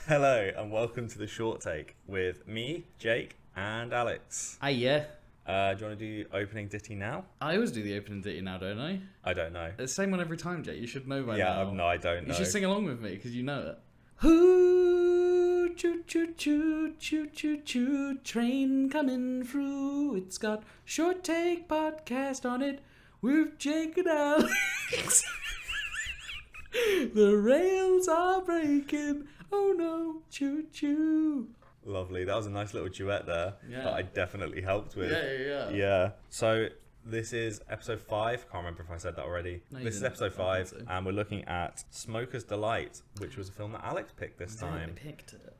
Hello and welcome to the Short Take with me, Jake, and Alex. Yeah. Do you want to do opening ditty now? I always do the opening ditty now, don't I? I don't know. It's the same one every time, Jake. You should know by now. No, I don't know. You should sing along with me because you know it. Hoo, choo choo choo choo choo choo, train coming through. It's got Short Take podcast on it with Jake and Alex. The rails are breaking. Oh no, choo choo. Lovely. That was a nice little duet there that I definitely helped with. Yeah. So this is episode 5. Can't remember if I said that already. No, This is episode 5, and we're looking at Smoker's Delight, which was a film that Alex picked this time. I picked it.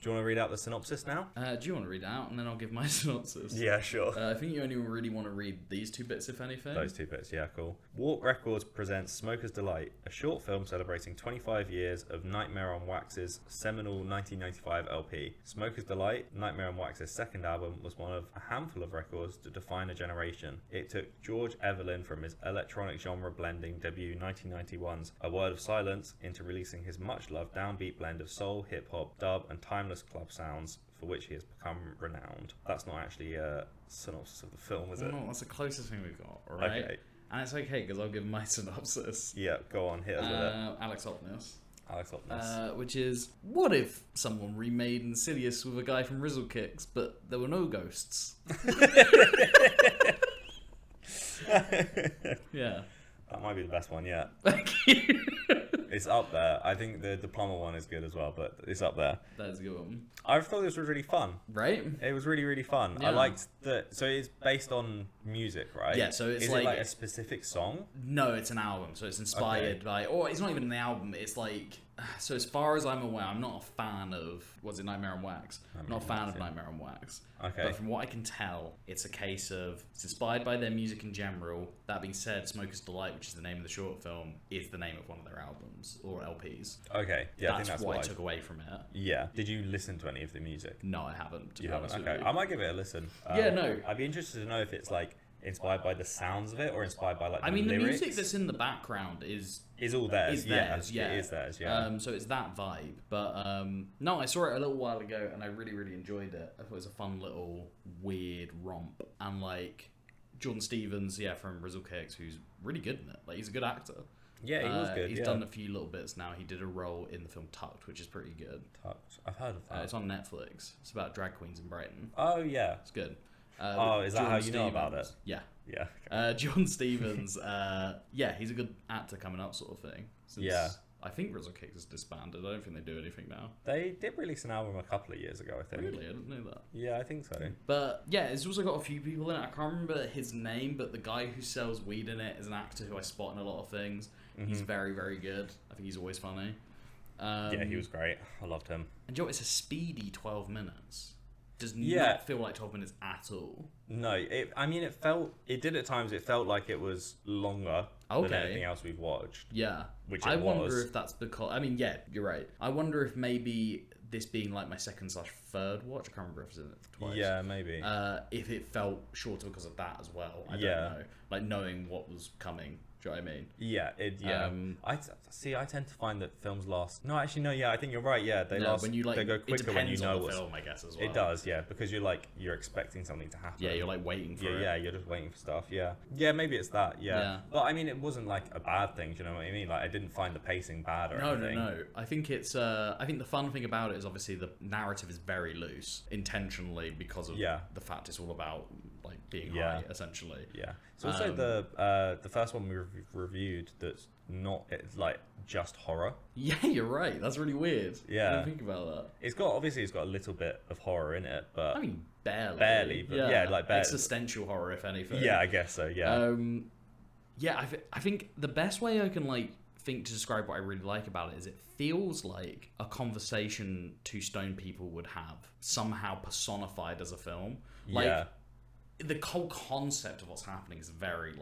Do you want to read out the synopsis now? Do you want to read it out and then I'll give my synopsis? Yeah, sure. I think you only really want to read these two bits, if anything. Those two bits, yeah, cool. Walk Records presents Smoker's Delight, a short film celebrating 25 years of Nightmare on Wax's seminal 1995 LP. Smoker's Delight, Nightmare on Wax's second album, was one of a handful of records to define a generation. It took George Evelyn from his electronic genre blending debut 1991's A Word of Silence into releasing his much-loved downbeat blend of soul, hip-hop, dub, and timeless club sounds, for which he has become renowned. That's not actually a synopsis of the film, is it? No, that's the closest thing we've got, right? Okay. And it's okay, because I'll give my synopsis. Yeah, go on, hit us with it. Alex Opness. Alex Opness. Which is, what if someone remade Insidious with a guy from Rizzle Kicks, but there were no ghosts? Yeah. That might be the best one yet. Thank you. It's up there. I think the Plumber one is good as well, but it's up there. That's a good one. I thought this was really fun. Right? It was really, really fun. Yeah. I liked that. So it's based on music, right? Yeah, so it's is like... it like a specific song? No, it's an album, so it's inspired by... Or it's not even an album, it's like... So as far as I'm aware, I'm not a fan of... Was it Nightmare on Wax? I'm not a fan of Nightmare on Wax. Okay. But from what I can tell, it's a case of... It's inspired by their music in general. That being said, Smoker's Delight, which is the name of the short film, is the name of one of their albums, or LPs. Okay. Yeah, I think that's what I what took away from it. Yeah. Did you listen to any of the music? No, I haven't. You haven't? Okay. I might give it a listen. No. I'd be interested to know if it's like inspired by the sounds of it or inspired by like the the lyrics. music that's in the background is all theirs. yeah. It is theirs, yeah. So it's that vibe. But no, I saw it a little while ago and I really, really enjoyed it. I thought it was a fun little weird romp. And like Jordan Stevens, from Rizzle Kicks, who's really good in it. Like he's a good actor. Yeah, he was good. He's done a few little bits now. He did a role in the film Tucked, which is pretty good. Tucked. I've heard of that. It's on Netflix. It's about drag queens in Brighton. Oh, yeah. It's good. Is that how you know about it? Yeah. Yeah. Okay. John Stevens, he's a good actor coming up sort of thing. Since I think Rizzle Kicks is disbanded. I don't think they do anything now. They did release an album a couple of years ago, I think. Really? I didn't know that. Yeah, I think so. But yeah, it's also got a few people in it. I can't remember his name, but the guy who sells weed in it is an actor who I spot in a lot of things. Mm-hmm. He's very, very good. I think he's always funny. Yeah, he was great. I loved him. And you know, it's a speedy 12 minutes. Does not feel like 12 minutes at all. No, it did at times. It felt like it was longer than anything else we've watched. Yeah. Which I wonder if that's because... I mean, yeah, you're right. I wonder if maybe this being like my second/third watch, I can't remember if it's in it twice. Yeah, maybe. If it felt shorter because of that as well. I don't know. Like knowing what was coming. Do you know what I mean? Yeah, I tend to find that films last. No, actually, no. Yeah, I think you're right. Yeah, they last. When you they go quicker when you know what's film, I guess as well. It does, yeah, because you're expecting something to happen. Yeah, you're like waiting for it. Yeah, you're just waiting for stuff. Yeah, maybe it's that. Yeah, but I mean, it wasn't like a bad thing. Do you know what I mean? Like, I didn't find the pacing bad or anything. No. I think it's. I think the fun thing about it is obviously the narrative is very loose, intentionally because of the fact it's all about like being high, essentially. Yeah. It's also the first one we reviewed that's not like just horror. Yeah, you're right. That's really weird. Yeah. I didn't think about that. It's got a little bit of horror in it, but I mean barely. Barely, but like barely. Existential horror, if anything. Yeah, I guess so. Yeah. I think the best way I can think to describe what I really like about it is it feels like a conversation two stone people would have somehow personified as a film. The whole concept of what's happening is very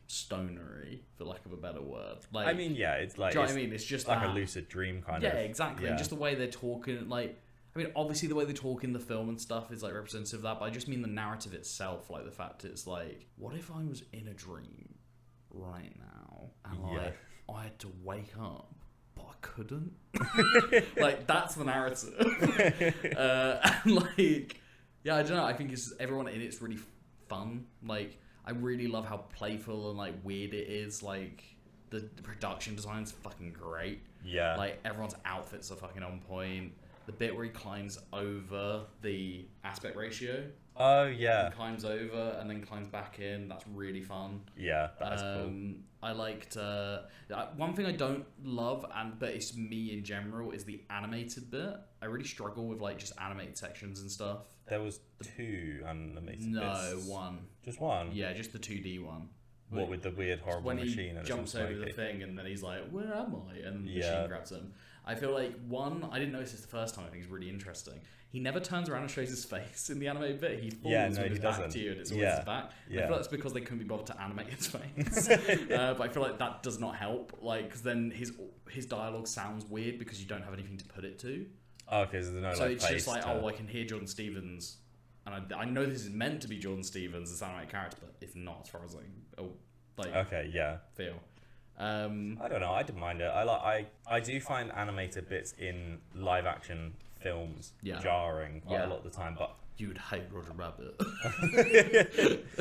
stonery, for lack of a better word. It's like, do you know what I mean? It's just like a lucid dream kind of. Yeah, exactly. And just the way they're talking, obviously the way they talk in the film and stuff is representative of that, but I just mean the narrative itself, the fact it's what if I was in a dream right now and I had to wake up, but I couldn't. Like, that's the narrative. And like, yeah, I don't know. I think it's everyone in it's really fun. Like, I really love how playful and like weird it is. Like, the production design's fucking great. Yeah. Like, everyone's outfits are fucking on point. The bit where he climbs over the aspect ratio. Oh yeah. He climbs over and then climbs back in. That's really fun. Yeah, that's cool. I liked one thing I don't love, but it's me in general, is the animated bit. I really struggle with like just animated sections and stuff. There was 2 animated bits. No, one. Just one? Yeah, just the 2D one. What, with the weird horrible When machine? he and jumps it's all over the smoky? thing and then he's like, "Where am I?" And the Yeah. machine grabs him. I feel like I didn't notice this the first time. I think it's really interesting. He never turns around and shows his face in the animated bit. He falls with his back to you, and it's always his back. Yeah. I feel like that's because they couldn't be bothered to animate his face. But I feel like that does not help. Like, because then his dialogue sounds weird because you don't have anything to put it to. Oh, okay, so there's no So like it's face just like, to... I can hear Jordan Stevens, and I know this is meant to be Jordan Stevens, this animated character, but it's not as far as Okay, yeah. feel. I don't know. I didn't mind it. I do find animated bits in live action films jarring quite a lot of the time. But you'd hate Roger Rabbit.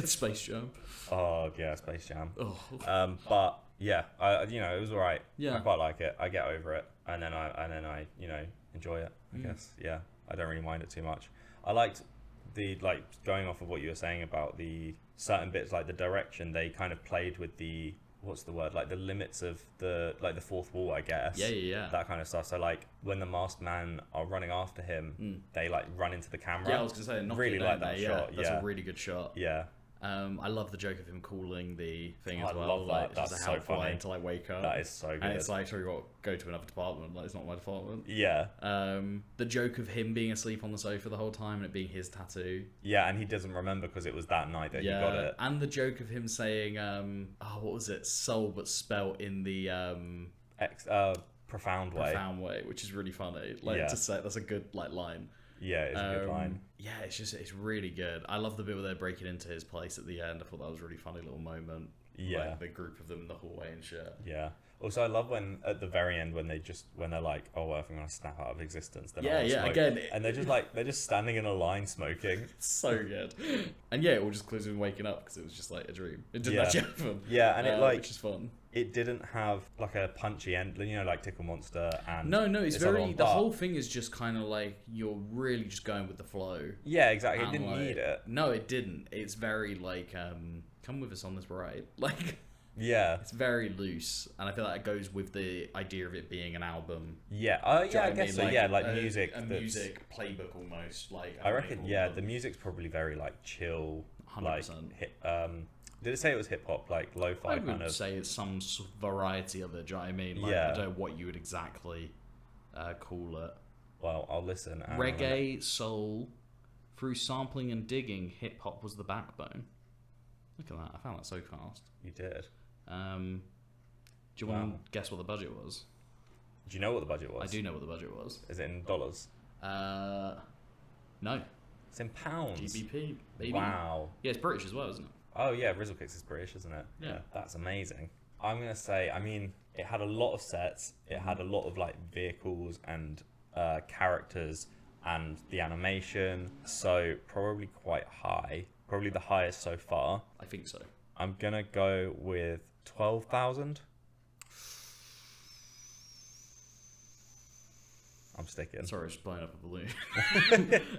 Space Jam. Oh yeah, Space Jam. Oh. But yeah, it was alright. Yeah. I quite like it. I get over it, and then I enjoy it. I guess. Yeah, I don't really mind it too much. I liked going off of what you were saying about the certain bits, like the direction they kind of played with the. What's the word? Like the limits of the fourth wall, I guess. Yeah. That kind of stuff. So like when the masked man are running after him, they like run into the camera. Yeah, I was gonna say, really like that shot. That's a really good shot. Yeah. I love the joke of him calling the thing as I well. love that. Like, That's just a so helpful funny. line to like wake up. That is so good. And it's like, sorry, you got to go to another department. Like, it's not my department. Yeah. The joke of him being asleep on the sofa the whole time and it being his tattoo. Yeah, and he doesn't remember because it was that night that he got it. And the joke of him saying, what was it? Soul, but spelt in the profound way. Profound way, which is really funny. Like, to say that's a good like line. Yeah, it's a good line. Yeah, it's really good. I love the bit where they're breaking into his place at the end. I thought that was a really funny little moment. Yeah. Like, the group of them in the hallway and shit. Yeah. Also, I love when at the very end when they're like, "Oh, Earth, I'm gonna snap out of existence." Then Again, and they're just standing in a line smoking. So good. And yeah, it all just clues in waking up because it was just like a dream. It didn't actually happen. Yeah, and it which is fun. It didn't have like a punchy end, like Tickle Monster and no, it's very the whole thing is just kind of like you're really just going with the flow. Yeah, exactly. It And, didn't like, need it. No, it didn't. It's very like come with us on this ride. Like, yeah, it's very loose, and I feel like it goes with the idea of it being an album. Yeah, Do you know I what guess so. mean? Yeah, like a music. a music playbook almost. Like, I reckon. Yeah, the music's probably very like chill, 100%. like hip. Did it say it was hip hop, like lo-fi I kind would of? say it's some variety of it. Do you know what I mean? Like, Yeah. I don't know what you would exactly call it. Well, I'll listen. And Reggae, soul, through sampling and digging, hip hop was the backbone. Look at that! I found that so fast. You did. Do you want to guess what the budget was? Do you know what the budget was? I do know what the budget was. Is it in dollars? No. It's in pounds. GBP, baby. Wow. Yeah, it's British as well, isn't it? Oh yeah, Rizzlekicks is British, isn't it? Yeah. That's amazing. I'm gonna say, I mean, it had a lot of sets. It had a lot of like vehicles and characters and the animation. So probably quite high. Probably the highest so far. I think so. I'm gonna go with 12,000. I'm sticking. Sorry, I was just blowing up a balloon.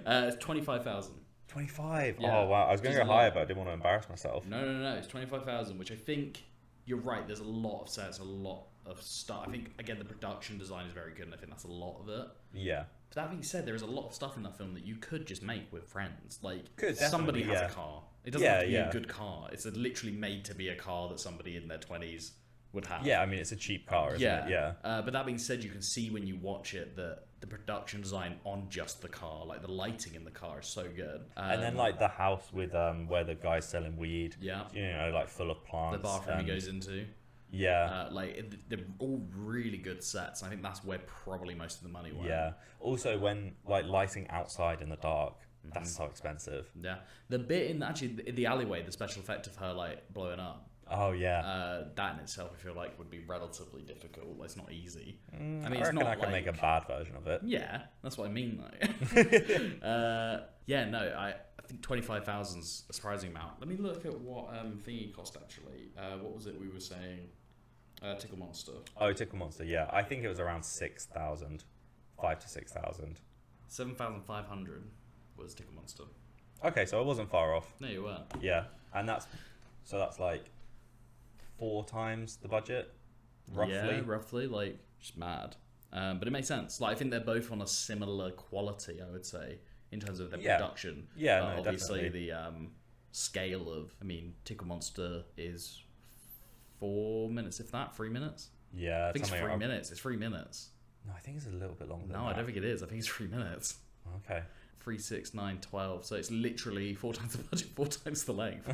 It's 25,000. 25. Yeah, Oh wow, I was gonna which go is a higher, lot. but I didn't want to embarrass myself. No. It's 25,000, which I think you're right. There's a lot of sets, a lot of stuff. I think again the production design is very good, and I think that's a lot of it. Yeah. But that being said, there is a lot of stuff in that film that you could just make with friends. Like, Definitely, somebody has yeah. a car. It doesn't have to be a good car. It's literally made to be a car that somebody in their 20s would have. Yeah, I mean it's a cheap car, isn't it? Yeah. But that being said, you can see when you watch it that the production design on just the car, like the lighting in the car, is so good. And then like the house with where the guy's selling weed. Yeah. Like full of plants. The bathroom he and- goes into. Yeah. They're all really good sets. I think that's where probably most of the money went. Yeah. Also, when like lighting outside in the dark, that's so expensive. Yeah. The bit in actually the alleyway, the special effect of her like blowing up. Oh yeah. That in itself, I feel like, would be relatively difficult. It's not easy. I mean, I it's reckon not I can like... make a bad version of it. Yeah, that's what I mean, though. Yeah, no, I think 25,000's a surprising amount. Let me look at what thingy cost, actually. What was it we were saying? Tickle Monster. Oh, Tickle Monster, yeah. I think it was around 6,000. 5 to 6,000. 7,500 was Tickle Monster. Okay, so I wasn't far off. No, you weren't. Yeah, and that's like 4 times the budget, roughly. Yeah, roughly, like, just mad. But it makes sense. Like, I think they're both on a similar quality, I would say, in terms of their production. Yeah, but no, obviously definitely. the scale of, I mean, Tickle Monster is 4 minutes, if that, 3 minutes. Yeah, I think it's 3 minutes. It's 3 minutes. No, I think it's a little bit longer. No, I don't think it is. I think it's 3 minutes. Okay. 3, 6, 9, 12. So it's literally 4 times the budget, 4 times the length,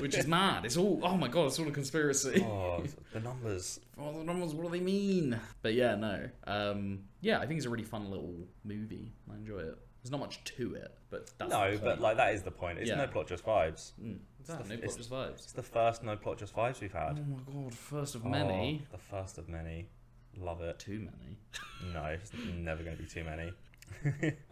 which is mad. It's all, oh my god, it's all a conspiracy. Oh, the numbers. Oh, the numbers, what do they mean? But yeah, no. Yeah, I think it's a really fun little movie. I enjoy it. There's not much to it, but that's the No, point. but like that is the point. It's Yeah. no plot, just vibes. Exactly, no plot, just vibes. It's the first no plot, just vibes we've had. Oh my god, first of many. Oh, the first of many. Love it. Too many. No, it's never going to be too many.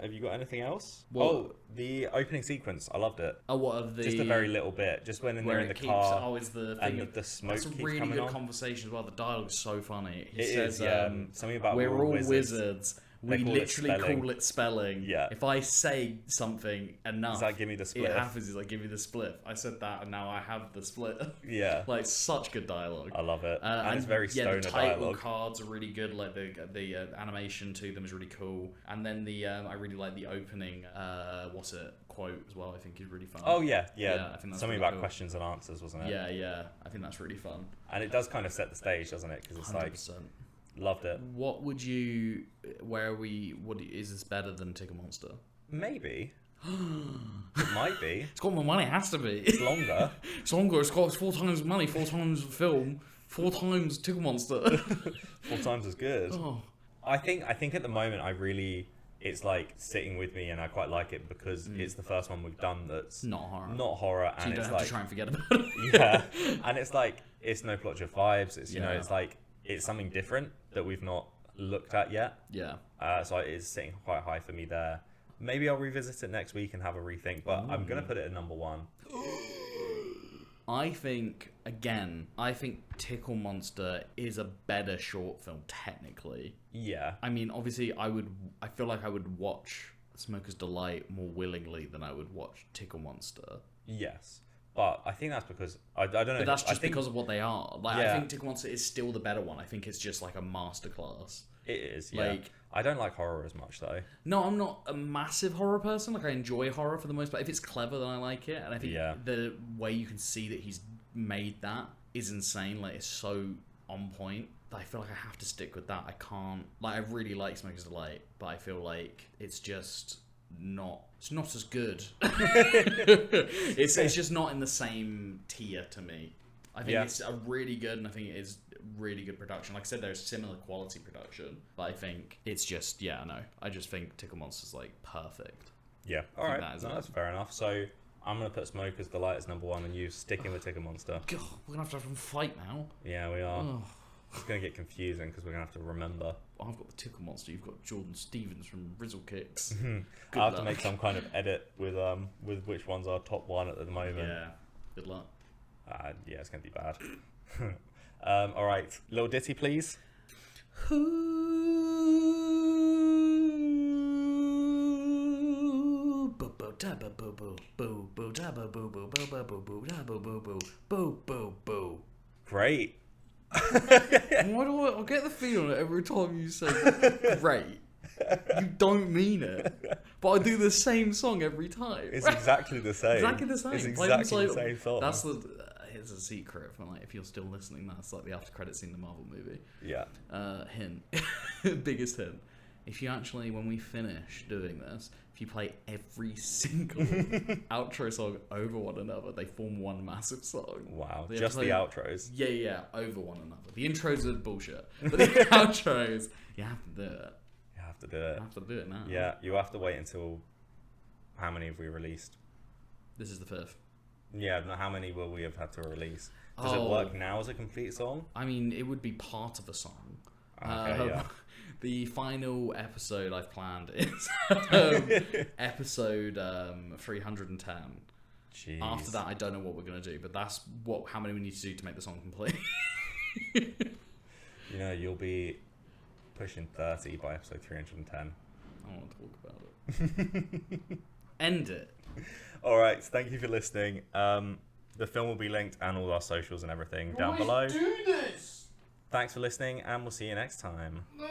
Have you got anything else? Well, oh, the opening sequence. I loved it. Oh, what of the... Just a very little bit. Just when where they're in it the keeps... car. Oh, is the thing... And the smoke That's a keeps really coming good on. conversation as well. The dialogue's so funny. He It says, is, yeah. Something about we're all wizards. wizards. They We call it literally spelling. call it spelling. Yeah. If I say something enough, He's like, give me the it split. happens. He's like, give me the split. I said that, and now I have the split. Yeah. Like, such good dialogue. I love it. And it's very stoner the title dialogue. cards are really good. Like the animation to them is really cool. And then the I really like the opening. Quote as well. I think is really fun. Oh, yeah. I think that's Something really about cool. questions and answers, wasn't it? Yeah. I think that's really fun. And it does kind of set the stage, doesn't it? Because it's 100%. like, loved it. What would you? Where are we? What is this better than Tickle Monster? Maybe. It might be. It's got more money. It has to be. It's longer. It's longer. It's got 4 times the money. 4 times the film. 4 times Tickle Monster. 4 times as good. Oh. I think at the moment it's like sitting with me and I quite like it because it's the first one we've done that's Not horror. Not horror, So and you don't it's have like to try and forget about it. yeah, and it's like it's no plot, just vibes. It's Yeah. it's like it's something different that we've not looked at yet. Yeah. So it's sitting quite high for me there. Maybe I'll revisit it next week and have a rethink, but I'm gonna put it at number 1. I think Tickle Monster is a better short film technically. Yeah, I mean, obviously, I feel like I would watch Smoker's Delight more willingly than I would watch Tickle Monster. yes, but I think that's because I don't know. But that's I just think because of what they are. Like, Yeah. I think Tickle Monster is still the better one. I think it's just like a masterclass. it is. Yeah, like- I don't like horror as much though. No, I'm not a massive horror person. Like, I enjoy horror for the most part. If it's clever, then I like it. And I think Yeah. the way you can see that he's made that is insane. Like, it's so on point that I feel like I have to stick with that. I can't... Like, I really like Smoker's Delight, but I feel like it's just not... It's not as good. it's just not in the same tier to me. I think it's a really good, and I think it is really good production. Like I said, there's similar quality production, but I think it's just, I just think Tickle Monster's like perfect. Yeah, all think right, that is that's fair enough. So I'm gonna put Smoker's Delight as number 1, and you sticking with Tickle Monster. God, we're gonna have to fight now. Yeah, we are. Oh, It's gonna get confusing because we're gonna have to remember. I've got the Tickle Monster. You've got Jordan Stevens from Rizzle Kicks. I'll Good have to luck. make some kind of edit with which one's our top 1 at the moment. Yeah, good luck. Yeah, it's gonna be bad. All right, little ditty, please. Great. Why do I get the feeling that every time you say great, you don't mean it, but I do the same song every time. It's exactly the same. Exactly the same. It's Play them exactly the slowly. same song. That's here's a secret for like if you're still listening. That's like the after credits scene in the Marvel movie. Yeah. Hint, biggest hint. If you actually, when we finish doing this, if you play every single outro song over one another, they form one massive song. Wow. They Just play- the outros. Yeah, over one another. The intros are bullshit, but the outros, you have to do it. You have to do it. You have to do it now. Yeah, you have to wait until... How many have we released? This is the 5th. Yeah, how many will we have had to release? Does it work now as a complete song? I mean, it would be part of a song. Okay, yeah. The final episode I've planned is episode 310. Jeez. After that, I don't know what we're going to do, but that's how many we need to do to make the song complete. You know, you'll be pushing 30 by episode 310. I don't want to talk about it. End it. All right, thank you for listening. The film will be linked and all our socials and everything down below. Do this. Thanks for listening, and we'll see you next time. No.